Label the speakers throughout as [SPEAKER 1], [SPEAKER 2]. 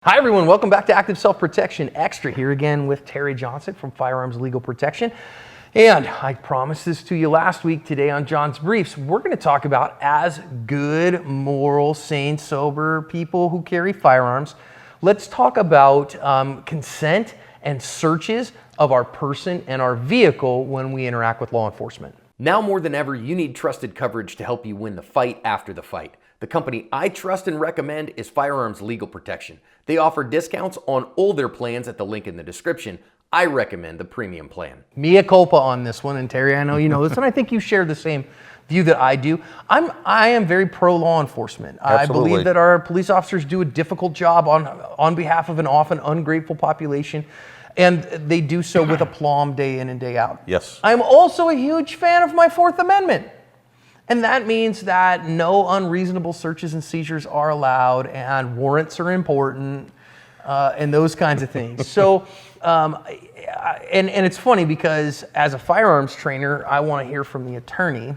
[SPEAKER 1] Hi everyone, welcome back to Active Self-Protection Extra, here again with Terry Johnson from Firearms Legal Protection. And I promised this to you last week. Today on John's Briefs, we're going to talk about, as good, moral, sane, sober people who carry firearms, let's talk about consent and searches of our person and our vehicle when we interact with law enforcement.
[SPEAKER 2] Now more than ever, you need trusted coverage to help you win the fight after the fight. The company I trust and recommend is Firearms Legal Protection. They offer discounts on all their plans at the link in the description. I recommend the premium plan.
[SPEAKER 1] Mea culpa on this one, and Terry, I know you know this, and I think you share the same view that I do. I am very pro law enforcement.
[SPEAKER 3] Absolutely.
[SPEAKER 1] I believe that our police officers do a difficult job on behalf of an often ungrateful population, and they do so with aplomb day in and day out.
[SPEAKER 3] Yes.
[SPEAKER 1] I'm also a huge fan of my Fourth Amendment. And that means that no unreasonable searches and seizures are allowed, and warrants are important, and those kinds of things. So, and it's funny because as a firearms trainer, I want to hear from the attorney.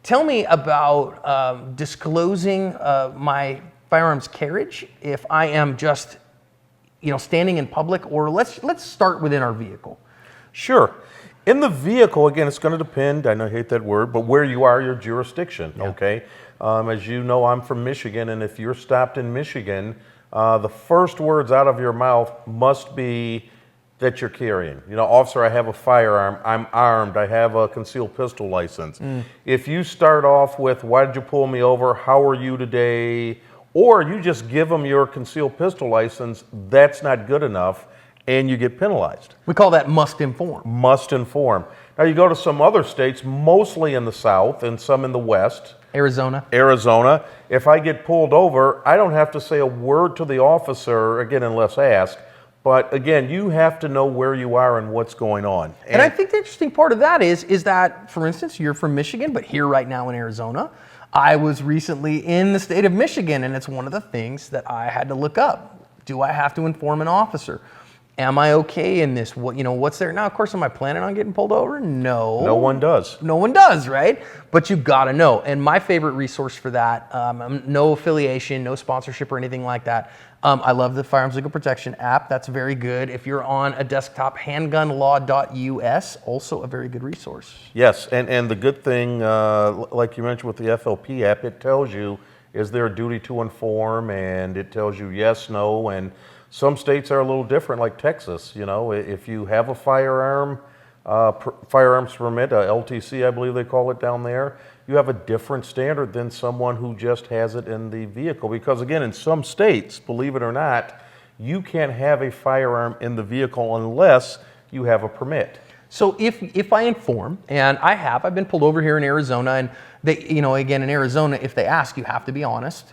[SPEAKER 1] Tell me about disclosing my firearms carriage if I am just, standing in public, or let's start within our vehicle.
[SPEAKER 3] Sure. In the vehicle, again, it's going to depend, I know I hate that word, but where you are, your jurisdiction, okay? As you know, I'm from Michigan, and if you're stopped in Michigan, the first words out of your mouth must be that you're carrying. Officer, I have a firearm, I'm armed, I have a concealed pistol license. If you start off with, why did you pull me over, how are you today, or you just give them your concealed pistol license, that's not good enough, and you get penalized.
[SPEAKER 1] We call that must inform.
[SPEAKER 3] Must inform. Now you go to some other states, mostly in the South and some in the West.
[SPEAKER 1] Arizona.
[SPEAKER 3] If I get pulled over, I don't have to say a word to the officer, again, unless asked. But again, you have to know where you are and what's going on.
[SPEAKER 1] And I think the interesting part of that is that, for instance, you're from Michigan, but here right now in Arizona. I was recently in the state of Michigan, and it's one of the things that I had to look up. Do I have to inform an officer? Am I okay in this? What's there? Now, of course, am I planning on getting pulled over? No.
[SPEAKER 3] No one does.
[SPEAKER 1] No one does, right? But you've got to know. And my favorite resource for that, no affiliation, no sponsorship or anything like that. I love the Firearms Legal Protection app. That's very good. If you're on a desktop, handgunlaw.us, also a very good resource.
[SPEAKER 3] Yes, and the good thing, like you mentioned with the FLP app, it tells you, is there a duty to inform? And it tells you yes, no, and some states are a little different, like Texas. If you have a firearms permit, a LTC, I believe they call it down there, you have a different standard than someone who just has it in the vehicle. Because again, in some states, believe it or not, you can't have a firearm in the vehicle unless you have a permit.
[SPEAKER 1] So if I inform, and I've been pulled over here in Arizona, and they, again, in Arizona, if they ask, you have to be honest,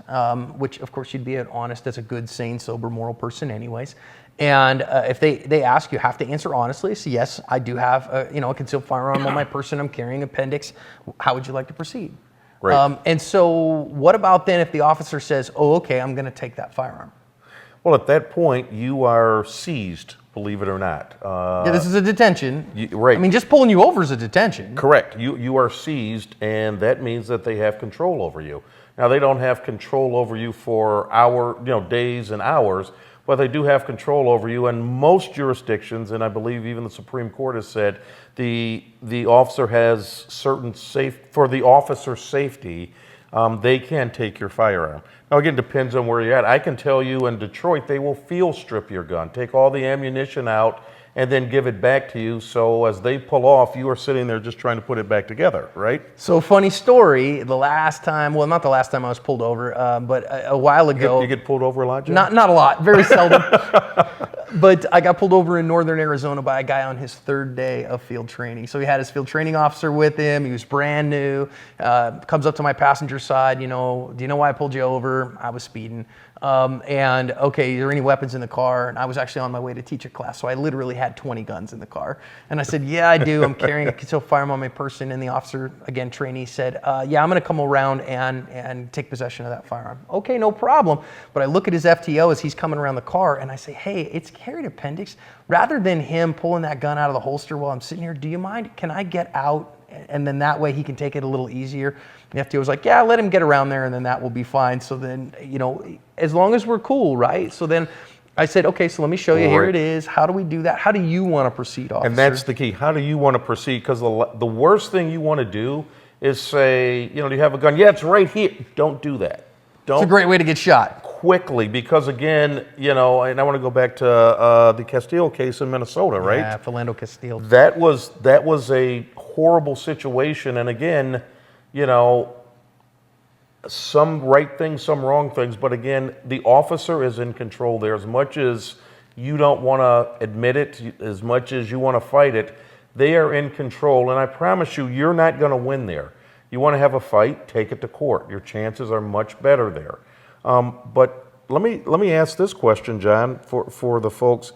[SPEAKER 1] which of course you'd be honest as a good, sane, sober, moral person anyways. And if they ask, you have to answer honestly. So yes, I do have a concealed firearm on my person. I'm carrying appendix. How would you like to proceed?
[SPEAKER 3] Right.
[SPEAKER 1] And so what about then if the officer says, oh, okay, I'm going to take that firearm?
[SPEAKER 3] Well, at that point, you are seized, believe it or not.
[SPEAKER 1] Yeah, this is a detention.
[SPEAKER 3] Right.
[SPEAKER 1] I mean, just pulling you over is a detention.
[SPEAKER 3] Correct. You are seized, and that means that they have control over you. Now, they don't have control over you for days and hours, but they do have control over you. And most jurisdictions, and I believe even the Supreme Court has said, the officer has for the officer's safety, they can take your firearm. Now, again, depends on where you're at. I can tell you in Detroit, they will field strip your gun, take all the ammunition out, and then give it back to you. So as they pull off, you are sitting there just trying to put it back together, right?
[SPEAKER 1] So funny story, the last time, well, not the last time I was pulled over, but a while ago.
[SPEAKER 3] You get pulled over a lot, Jim?
[SPEAKER 1] Not a lot, very seldom. But I got pulled over in northern Arizona by a guy on his third day of field training. So he had his field training officer with him. He was brand new. Comes up to my passenger side, do you know why I pulled you over? I was speeding. And okay, are there any weapons in the car? And I was actually on my way to teach a class, so I literally had 20 guns in the car. And I said, yeah, I do. I'm carrying a concealed firearm on my person. And the officer, again, trainee, said, yeah, I'm going to come around and take possession of that firearm. Okay, no problem. But I look at his FTO as he's coming around the car, and I say, hey, it's carried appendix. Rather than him pulling that gun out of the holster while I'm sitting here, do you mind? Can I get out and then that way he can take it a little easier. The FTO was like, yeah, let him get around there, and then that will be fine. So then, as long as we're cool, right? So then I said, okay, so let me show you. Here it is. How do we do that? How do you want to proceed, officer?
[SPEAKER 3] And that's the key. How do you want to proceed? Because the worst thing you want to do is say, do you have a gun? Yeah, it's right here. Don't do that.
[SPEAKER 1] It's a great way to get shot.
[SPEAKER 3] Quickly, because again, and I want to go back to the Castile case in Minnesota, right?
[SPEAKER 1] Yeah, Philando Castile.
[SPEAKER 3] That was a horrible situation, and again, some right things, some wrong things, but again, the officer is in control there. As much as you don't want to admit it, as much as you want to fight it, they are in control, and I promise you're not going to win there. You want to have a fight, take it to court. Your chances are much better there. But let me ask this question, John, for the folks.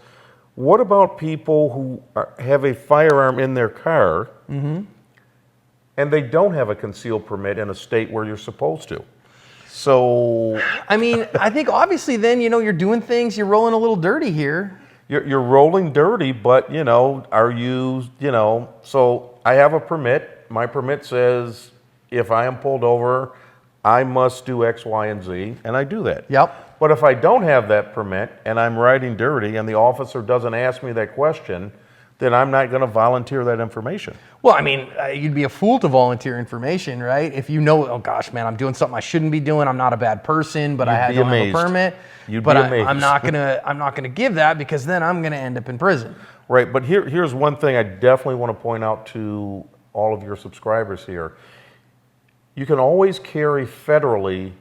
[SPEAKER 3] What about people who have a firearm in their car and they don't have a concealed permit in a state where you're supposed to? So,
[SPEAKER 1] I mean, I think obviously then, you're doing things, you're rolling a little dirty here.
[SPEAKER 3] You're rolling dirty, but, are you, so I have a permit. My permit says if I am pulled over, I must do X, Y, and Z, and I do that.
[SPEAKER 1] Yep.
[SPEAKER 3] But if I don't have that permit and I'm riding dirty and the officer doesn't ask me that question, then I'm not going to volunteer that information.
[SPEAKER 1] Well, I mean, you'd be a fool to volunteer information, right? If you know, oh gosh, man, I'm doing something I shouldn't be doing. I'm not a bad person, but I don't have a permit.
[SPEAKER 3] You'd be amazed.
[SPEAKER 1] I'm not gonna give that, because then I'm gonna end up in prison.
[SPEAKER 3] Right. But here's one thing I definitely want to point out to all of your subscribers here. You can always carry federally,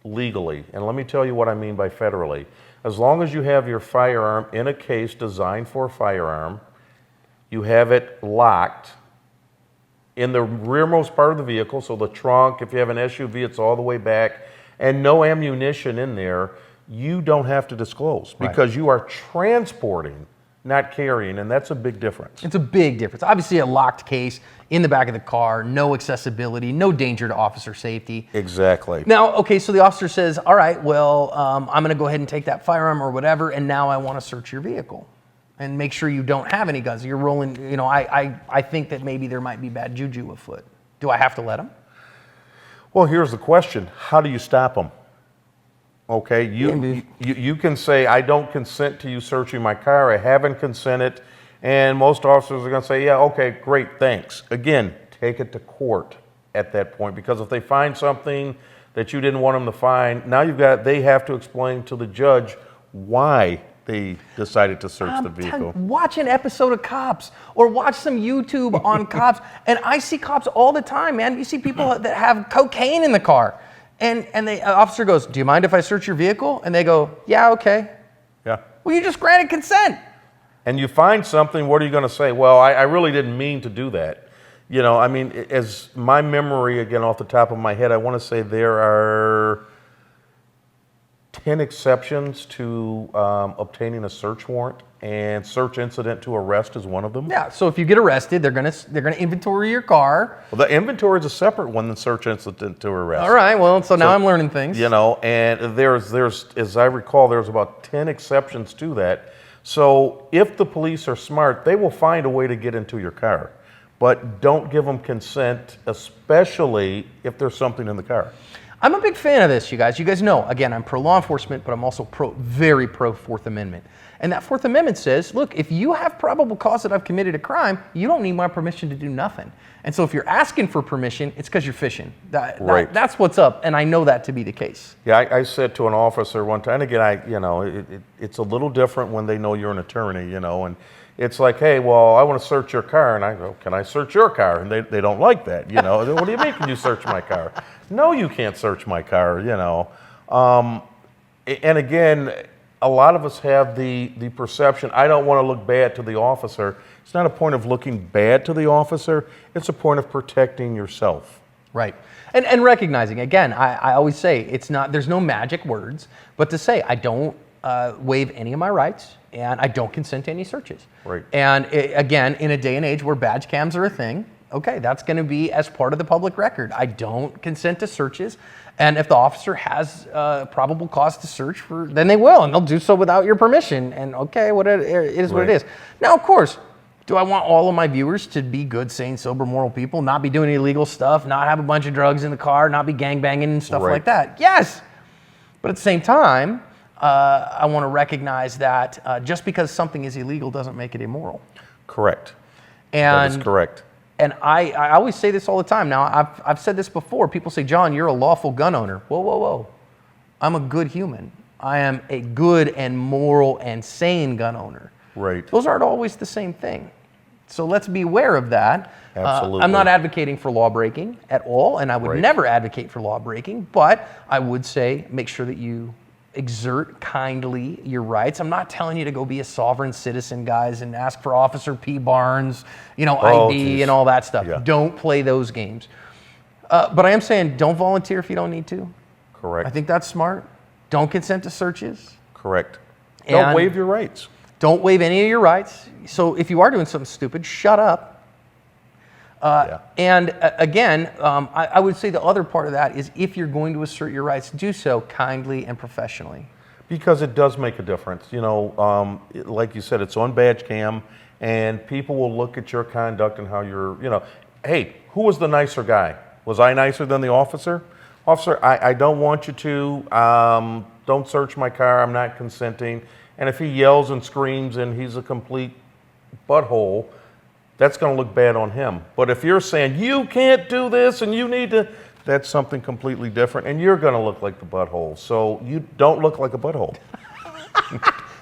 [SPEAKER 3] legally. And let me tell you what I mean by federally. As long as you have your firearm in a case designed for a firearm, you have it locked in the rearmost part of the vehicle, so the trunk, if you have an SUV, it's all the way back, and no ammunition in there, you don't have to disclose because you are transporting, not carrying, and that's a big difference.
[SPEAKER 1] It's a big difference. Obviously, a locked case in the back of the car, no accessibility, no danger to officer safety.
[SPEAKER 3] Exactly.
[SPEAKER 1] Now, okay, so the officer says, all right, well, I'm going to go ahead and take that firearm or whatever, and now I want to search your vehicle and make sure you don't have any guns. You're rolling, I think that maybe there might be bad juju afoot. Do I have to let him?
[SPEAKER 3] Well, here's the question. How do you stop them? Okay, you can say, I don't consent to you searching my car. I haven't consented. And most officers are going to say, yeah, okay, great, thanks. Again, take it to court at that point, because if they find something that you didn't want them to find, now they have to explain to the judge why they decided to search the vehicle.
[SPEAKER 1] Watch an episode of Cops or watch some YouTube on cops. And I see cops all the time, man. You see people that have cocaine in the car. And the officer goes, do you mind if I search your vehicle? And they go, yeah, okay.
[SPEAKER 3] Yeah.
[SPEAKER 1] Well, you just granted consent.
[SPEAKER 3] And you find something, what are you going to say? Well, I really didn't mean to do that. As my memory, again, off the top of my head, I want to say there are 10 exceptions to obtaining a search warrant, and search incident to arrest is one of them.
[SPEAKER 1] Yeah, so if you get arrested, they're gonna inventory your car.
[SPEAKER 3] Well, the inventory is a separate one than search incident to arrest.
[SPEAKER 1] All right, well, so now I'm learning things.
[SPEAKER 3] And there's, as I recall, there's about 10 exceptions to that. So if the police are smart, they will find a way to get into your car. But don't give them consent, especially if there's something in the car.
[SPEAKER 1] I'm a big fan of this, you guys. You guys know, again, I'm pro law enforcement, but I'm also very pro Fourth Amendment. And that Fourth Amendment says, look, if you have probable cause that I've committed a crime, you don't need my permission to do nothing. And so if you're asking for permission, it's because you're fishing. That's what's up, and I know that to be the case.
[SPEAKER 3] Yeah, I said to an officer one time, and again, it's a little different when they know you're an attorney, and it's like, hey, well, I want to search your car, and I go, can I search your car? And they don't like that, What do you mean, can you search my car? No, you can't search my car, And again, a lot of us have the perception, I don't want to look bad to the officer. It's not a point of looking bad to the officer. It's a point of protecting yourself.
[SPEAKER 1] Right. And recognizing, again, I always say, there's no magic words, but to say, I don't waive any of my rights, and I don't consent to any searches.
[SPEAKER 3] Right.
[SPEAKER 1] And again, in a day and age where badge cams are a thing, okay, that's going to be as part of the public record. I don't consent to searches. And if the officer has probable cause to search then they will, and they'll do so without your permission. And okay, what it is. Now, of course, Do I want all of my viewers to be good, sane, sober, moral people, not be doing illegal stuff, not have a bunch of drugs in the car, not be gangbanging and stuff
[SPEAKER 3] Right.
[SPEAKER 1] like that? Yes. But at the same time, I want to recognize that just because something is illegal doesn't make it immoral.
[SPEAKER 3] Correct. That is
[SPEAKER 1] And
[SPEAKER 3] correct.
[SPEAKER 1] and I always say this all the time. Now, I've said this before. People say, John, you're a lawful gun owner. Whoa, whoa, whoa. I'm a good human. I am a good and moral and sane gun owner.
[SPEAKER 3] Right.
[SPEAKER 1] Those aren't always the same thing. So let's be aware of that.
[SPEAKER 3] Absolutely.
[SPEAKER 1] I'm not advocating for law breaking at all, and I would
[SPEAKER 3] Right.
[SPEAKER 1] never advocate for law breaking, but I would say make sure that you exert kindly your rights. I'm not telling you to go be a sovereign citizen, guys, and ask for Officer P. Barnes,
[SPEAKER 3] Oh,
[SPEAKER 1] ID
[SPEAKER 3] geez.
[SPEAKER 1] and all that stuff.
[SPEAKER 3] Yeah.
[SPEAKER 1] Don't play those games. But I am saying don't volunteer if you don't need to.
[SPEAKER 3] Correct.
[SPEAKER 1] I think that's smart. Don't consent to searches.
[SPEAKER 3] Correct. Don't
[SPEAKER 1] And-
[SPEAKER 3] waive your rights.
[SPEAKER 1] Don't waive any of your rights. So if you are doing something stupid, shut up.
[SPEAKER 3] Yeah.
[SPEAKER 1] And again, I would say the other part of that is if you're going to assert your rights, do so kindly and professionally.
[SPEAKER 3] Because it does make a difference. Like you said, it's on badge cam, and people will look at your conduct and how you're, hey, who was the nicer guy? Was I nicer than the officer? Officer, I don't want you to. Don't search my car. I'm not consenting. And if he yells and screams and he's a complete butthole, that's going to look bad on him. But if you're saying, you can't do this and you need to, that's something completely different, and you're going to look like the butthole. So you don't look like a butthole.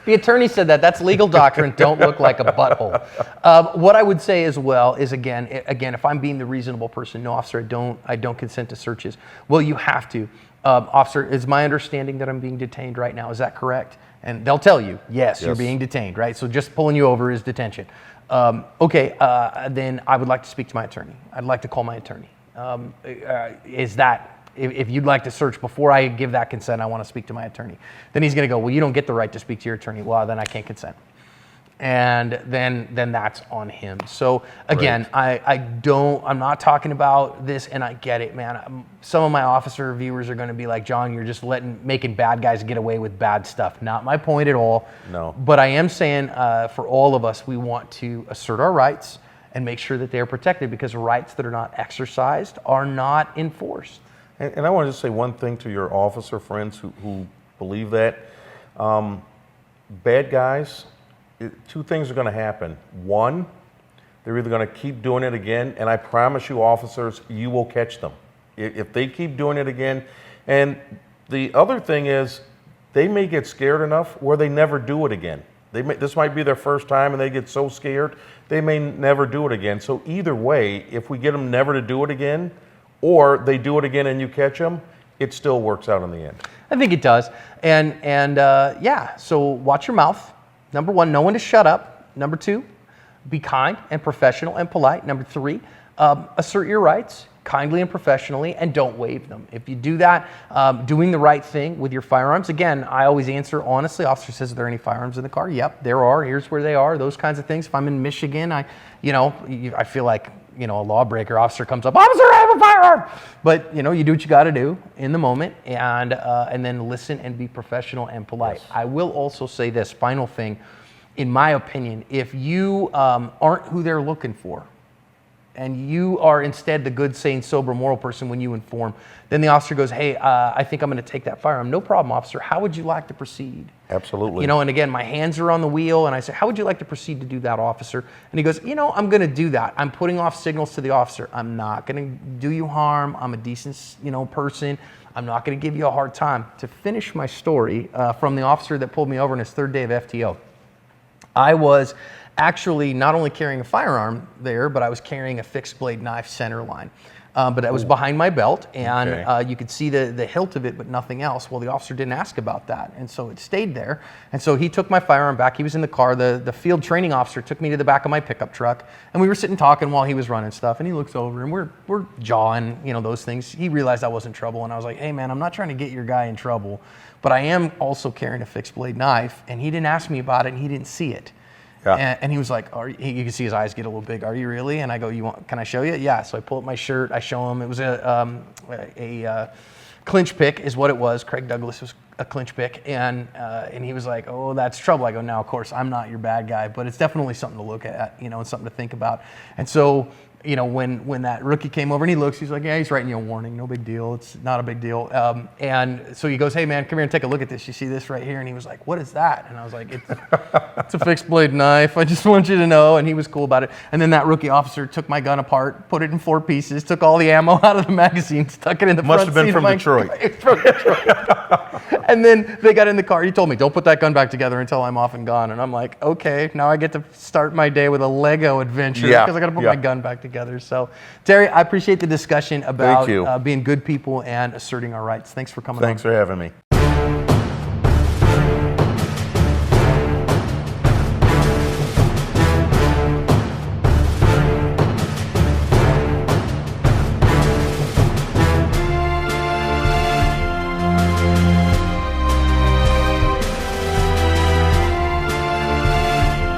[SPEAKER 1] The attorney said that. That's legal doctrine. Don't look like a butthole. What I would say as well is, again, if I'm being the reasonable person, no, officer, I don't consent to searches. Well, you have to. Officer, is my understanding that I'm being detained right now. Is that correct? And they'll tell you, yes, you're
[SPEAKER 3] Yes.
[SPEAKER 1] being detained, right? So just pulling you over is detention. Okay, then I would like to speak to my attorney. I'd like to call my attorney. Is that, if you'd like to search before I give that consent, I want to speak to my attorney. Then he's going to go, well, you don't get the right to speak to your attorney. Well, then I can't consent. And then that's on him. So again, I'm not talking about this, and I get it, man. Some of my officer viewers are going to be like, John, you're just making bad guys get away with bad stuff. Not my point at all.
[SPEAKER 3] No.
[SPEAKER 1] But I am saying for all of us, we want to assert our rights and make sure that they are protected, because rights that are not exercised are not enforced.
[SPEAKER 3] And I want to just say one thing to your officer friends who believe that. Bad guys, two things are going to happen. One, they're either going to keep doing it again, and I promise you, officers, you will catch them. If they keep doing it again. And the other thing is, they may get scared enough where they never do it again. This might be their first time, and they get so scared, they may never do it again. So either way, if we get them never to do it again, or they do it again and you catch them, it still works out in the end.
[SPEAKER 1] I think it does. And yeah, so watch your mouth. Number one, know when to shut up. Number two, be kind and professional and polite. Number three, assert your rights kindly and professionally, and don't waive them. If you do that, doing the right thing with your firearms. Again, I always answer honestly. Officer says, are there any firearms in the car? Yep, there are. Here's where they are. Those kinds of things. If I'm in Michigan, I feel like, a lawbreaker. Officer comes up, officer, I have a firearm. But, you do what you got to do in the moment, and then listen and be professional and polite.
[SPEAKER 3] Yes.
[SPEAKER 1] I will also say this final thing. In my opinion, if you aren't who they're looking for, and you are instead the good, sane, sober, moral person when you inform, then the officer goes, hey, I think I'm going to take that firearm. No problem, officer. How would you like to proceed?
[SPEAKER 3] Absolutely.
[SPEAKER 1] And again, my hands are on the wheel, and I say, how would you like to proceed to do that, officer? And he goes, I'm going to do that. I'm putting off signals to the officer. I'm not going to do you harm. I'm a decent, person. I'm not going to give you a hard time. To finish my story from the officer that pulled me over on his third day of FTO, I was actually not only carrying a firearm there, but I was carrying a fixed blade knife center line. But that was behind my belt, and
[SPEAKER 3] Okay.
[SPEAKER 1] you could see the hilt of it, but nothing else. Well, the officer didn't ask about that, and so it stayed there. And so he took my firearm back. He was in the car. The field training officer took me to the back of my pickup truck, and we were sitting talking while he was running stuff. And he looks over, and we're jawing, those things. He realized I was in trouble, and I was like, hey, man, I'm not trying to get your guy in trouble, but I am also carrying a fixed blade knife, and he didn't ask me about it, and he didn't see it.
[SPEAKER 3] Yeah.
[SPEAKER 1] And he was like, you can see his eyes get a little big. Are you really? And I go, can I show you? Yeah. So I pull up my shirt. I show him. It was clinch pick is what it was. Craig Douglas was a clinch pick, and he was like, "Oh, that's trouble." I go, "Now, of course, I'm not your bad guy, but it's definitely something to look at, and something to think about." And so, when that rookie came over and he looks, he's like, "Yeah, he's writing you a warning. No big deal. It's not a big deal." And so he goes, "Hey, man, come here and take a look at this. You see this right here?" And he was like, "What is that?" And I was like, "It's a fixed blade knife. I just want you to know." And he was cool about it. And then that rookie officer took my gun apart, put it in 4 pieces, took all the ammo out of the magazine, stuck it in the
[SPEAKER 3] Must
[SPEAKER 1] front
[SPEAKER 3] have been
[SPEAKER 1] seat
[SPEAKER 3] from
[SPEAKER 1] of my
[SPEAKER 3] Detroit.
[SPEAKER 1] From Detroit. And then they got in the car. He told me, "Don't put that gun back together until I'm off and gone." And I'm like, "Okay, now I get to start my day with a Lego adventure
[SPEAKER 3] Yeah,
[SPEAKER 1] because I got to put
[SPEAKER 3] yeah.
[SPEAKER 1] my gun back together." So, Terry, I appreciate the discussion about
[SPEAKER 3] you.
[SPEAKER 1] being good people and asserting our rights. Thanks for coming on.
[SPEAKER 3] Thanks for having me.